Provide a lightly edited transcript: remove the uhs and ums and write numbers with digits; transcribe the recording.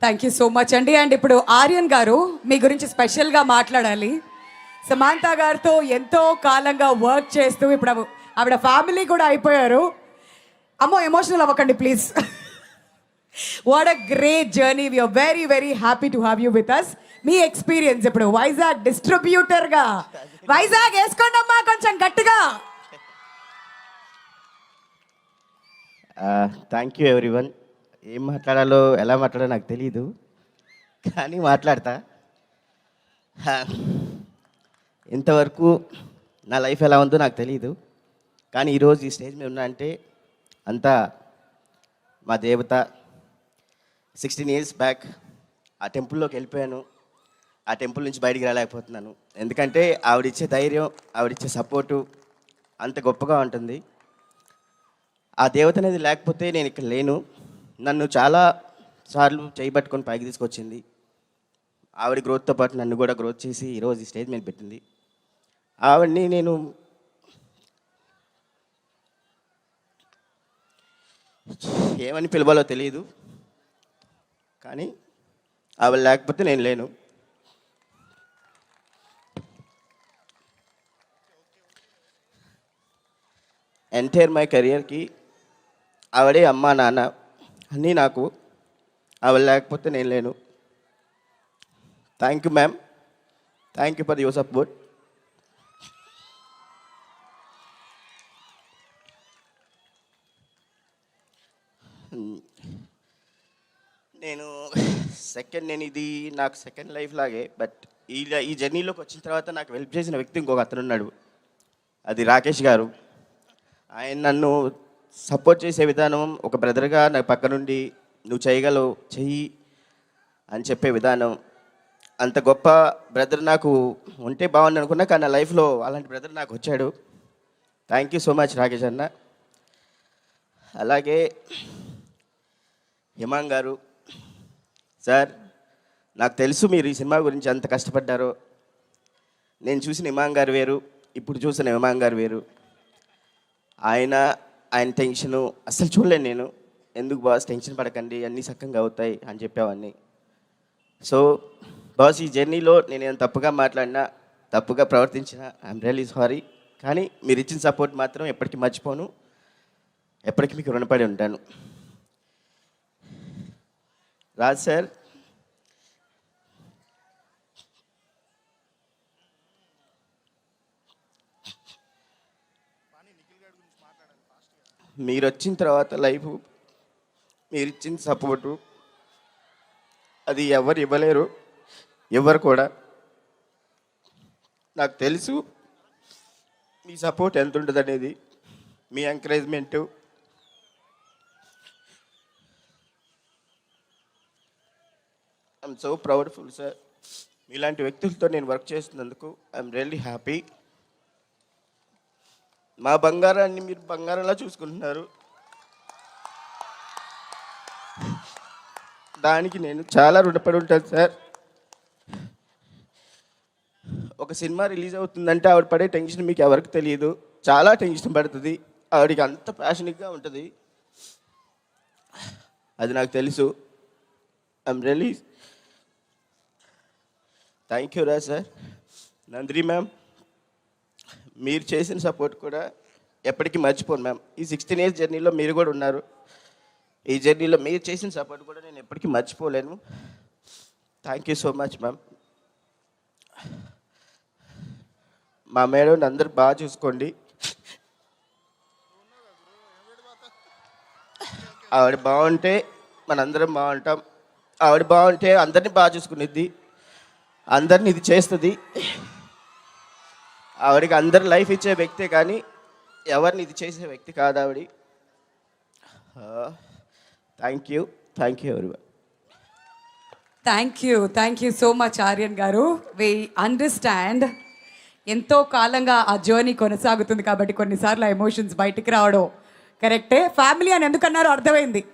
Thank you so much అండి. And ఇప్పుడు ఆర్యన్ గారు మీ గురించి స్పెషల్గా మాట్లాడాలి. సమాంత గారితో ఎంతో కాలంగా వర్క్ చేస్తూ ఇప్పుడు ఆవిడ ఫ్యామిలీ కూడా అయిపోయారు. అమ్మో ఎమోషనల్ అవ్వకండి please. What a great journey. We are very very happy to have you with us. మీ ఎక్స్పీరియన్స్ ఇప్పుడు వైజాగ్ డిస్ట్రిబ్యూటర్గా. వైజాగ్ వేసుకోండి అమ్మా కొంచెం గట్టిగా. Thank you everyone. ఏం మాట్లాడాలో ఎలా మాట్లాడాలో నాకు తెలీదు, కానీ మాట్లాడతా. ఇంతవరకు నా లైఫ్ ఎలా ఉందో నాకు తెలీదు, కానీ ఈరోజు ఈ స్టేజ్ మీద ఉన్నా అంటే అంతా మా దేవత. 16 years బ్యాక్ ఆ టెంపుల్లోకి వెళ్ళిపోయాను. ఆ టెంపుల్ నుంచి బయటికి రాలేకపోతున్నాను, ఎందుకంటే ఆవిడిచ్చే ధైర్యం, ఆవిడిచ్చే సపోర్టు అంత గొప్పగా ఉంటుంది. ఆ దేవత అనేది లేకపోతే నేను ఇక్కడ లేను. నన్ను చాలా సార్లు చేయబట్టుకొని పైకి తీసుకొచ్చింది. ఆవిడ గ్రోత్తో పాటు నన్ను కూడా గ్రోత్ చేసి ఈరోజు ఈ స్టేజ్ మీద పెట్టింది. ఆవిడని నేను ఏమని పిలవాలో తెలియదు, కానీ ఆవిడ లేకపోతే నేను లేను. ఎంటైర్ మై కెరియర్కి ఆవిడే అమ్మ నాన్న అన్నీ నాకు. ఆవిడ లేకపోతే నేను లేను. Thank you ma'am, thank you for your support. నేను ఇది నాకు సెకండ్ లైఫ్ లాగే. బట్ ఈ జర్నీలోకి వచ్చిన తర్వాత నాకు హెల్ప్ చేసిన వ్యక్తి ఇంకొక అతను ఉన్నాడు, అది రాకేష్ గారు. ఆయన నన్ను సపోర్ట్ చేసే విధానం, ఒక బ్రదర్గా నా పక్క నుండి నువ్వు చేయగలవు చెయ్యి అని చెప్పే విధానం, అంత గొప్ప బ్రదర్ నాకు ఉంటే బాగుంది అనుకున్నా, కానీ నా లైఫ్లో అలాంటి బ్రదర్ నాకు వచ్చాడు. Thank you so much Rakesh అన్న. అలాగే హిమాంగ్ గారు సార్, నాకు తెలుసు మీరు ఈ సినిమా గురించి అంత కష్టపడ్డారో. నేను చూసిన హిమాంగ్ గారు వేరు, ఇప్పుడు చూసిన హిమాంగ్ గారు వేరు. ఆయన టెన్షను అస్సలు చూడలేను నేను. ఎందుకు బాస్ టెన్షన్ పడకండి, అన్నీ చక్కగా అవుతాయి అని చెప్పేవాడిని. సో బాస్, ఈ జర్నీలో నేను ఏమైనా తప్పుగా మాట్లాడినా, తప్పుగా ప్రవర్తించినా ఐఎమ్ రియల్లీ సారీ. కానీ మీరు ఇచ్చిన సపోర్ట్ మాత్రం ఎప్పటికీ మర్చిపోను, ఎప్పటికీ మీకు రుణపడి ఉంటాను. రాజ్ సార్, మీరు వచ్చిన తర్వాత లైఫ్, మీరు ఇచ్చిన సపోర్టు అది ఎవరు ఇవ్వలేరు, ఎవరు కూడా. నాకు తెలుసు మీ సపోర్ట్ ఎంత ఉంటుంది అనేది, మీ encouragement. I am so proudful sir. మీలాంటి వ్యక్తులతో నేను వర్క్ చేస్తున్నందుకు ఐఎమ్ రియల్లీ హ్యాపీ. మా బంగారాన్ని మీరు బంగారంలా చూసుకుంటున్నారు, దానికి నేను చాలా రుణపడి ఉంటాను సార్. ఒక సినిమా రిలీజ్ అవుతుందంటే ఆవిడ పడే టెన్షన్ మీకు ఎవరికి తెలియదు, చాలా టెన్షన్ పడుతుంది. ఆవిడకి అంత ప్యాషనిక్గా ఉంటుంది, అది నాకు తెలుసు. ఐఎమ్ రియల్లీ థ్యాంక్ యూ రా సార్. నందిని మ్యామ్, మీరు చేసిన సపోర్ట్ కూడా ఎప్పటికీ మర్చిపోను మ్యామ్. ఈ 16 years జర్నీలో మీరు కూడా ఉన్నారు. ఈ జర్నీలో మీరు చేసిన సపోర్ట్ కూడా నేను ఎప్పటికీ మర్చిపోలేను. Thank you so much ma'am. మా మేడం అందరూ బాగా చూసుకోండి. ఆవిడ బాగుంటే మనందరం బాగుంటాం. ఆవిడ బాగుంటే అందరినీ బాగా చూసుకునేది, అందరినీ ఇది చేస్తుంది. ఆవిడకి అందరు లైఫ్ ఇచ్చే వ్యక్తే, కానీ ఎవరిని ఇది చేసే వ్యక్తి కాదు ఆవిడ. Thank you everyone. Thank you so much Aryan గారు. వి అండర్స్టాండ్ ఎంతో కాలంగా ఆ జర్నీ కొనసాగుతుంది కాబట్టి కొన్నిసార్లు ఆ ఎమోషన్స్ బయటికి రావడం కరెక్టే. ఫ్యామిలీ అని ఎందుకన్నారో అర్థమైంది.